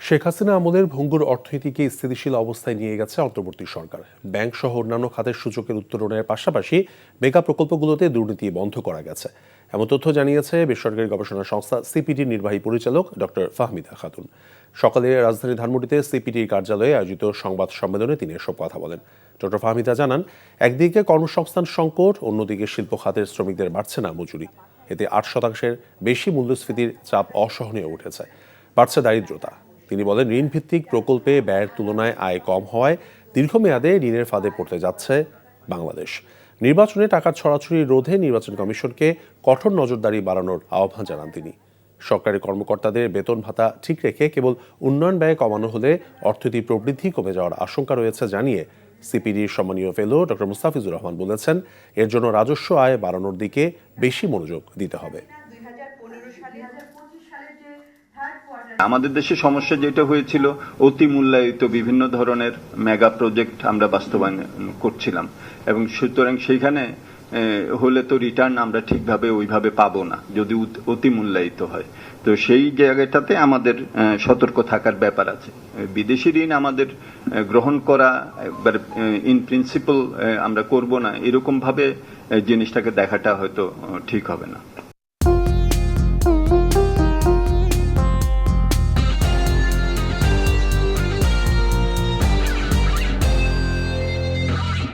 শেখ হাসিনা আমলের ভঙ্গুর অর্থনীতিকে স্থিতিশীল অবস্থায় নিয়ে গেছে অন্তর্বর্তী সরকার। ব্যাংক সহ অন্যান্য খাতের সূচকের উত্তরণের পাশাপাশি মেগা প্রকল্পগুলোতে দুর্নীতি বন্ধ করা গেছে, এমন তথ্য জানিয়েছে বেসরকারি গবেষণা সংস্থা সিপিডির নির্বাহী পরিচালক ডক্টর ফাহমিদা খাতুন। সকালে রাজধানী ধানমন্ডিতে সিপিডির কার্যালয়ে আয়োজিত সংবাদ সম্মেলনে তিনি এসব কথা বলেন। ডক্টর ফাহমিদা জানান, একদিকে কর্মসংস্থান সংকট, অন্যদিকে শিল্প খাতের শ্রমিকদের বাড়ছে না মজুরি। এতে 8% বেশি মূল্যস্ফীতির চাপ অসহনীয় উঠেছে, বাড়ছে দারিদ্রতা। তিনি বলেন, ঋণভিত্তিক প্রকল্পে ব্যয়ের তুলনায় আয় কম হওয়ায় দীর্ঘমেয়াদে ঋণের ফাঁদে পড়তে যাচ্ছে বাংলাদেশ। নির্বাচনে টাকার ছড়াছড়ি রোধে নির্বাচন কমিশনকে কঠোর নজরদারি বাড়ানোর আহ্বান জানান তিনি। সরকারি কর্মকর্তাদের বেতন ভাতা ঠিক রেখে কেবল উন্নয়ন ব্যয় কমানো হলে অর্থনীতি প্রবৃদ্ধি কমে যাওয়ার আশঙ্কা রয়েছে জানিয়ে সিপিডির সম্মানীয় ফেলো ডক্টর মুস্তাফিজুর রহমান বলেছেন, এর জন্য রাজস্ব আয় বাড়ানোর দিকে বেশি মনোযোগ দিতে হবে। আমাদের দেশে সমস্যা যেটা হয়েছিল, অতি মূল্যায়িত বিভিন্ন ধরনের মেগা প্রজেক্ট আমরা বাস্তবায়ন করছিলাম, এবং সুতরাং সেইখানে হলে তো রিটার্ন আমরা ঠিকভাবে ওইভাবে পাবো না যদি অতি মূল্যায়িত হয়। তো সেই জায়গাটাতে আমাদের সতর্ক থাকার ব্যাপার আছে। বিদেশি ঋণ আমাদের গ্রহণ করা একবার ইন প্রিন্সিপাল আমরা করব না, এরকম ভাবে জিনিসটাকে দেখাটা হয়তো ঠিক হবে না।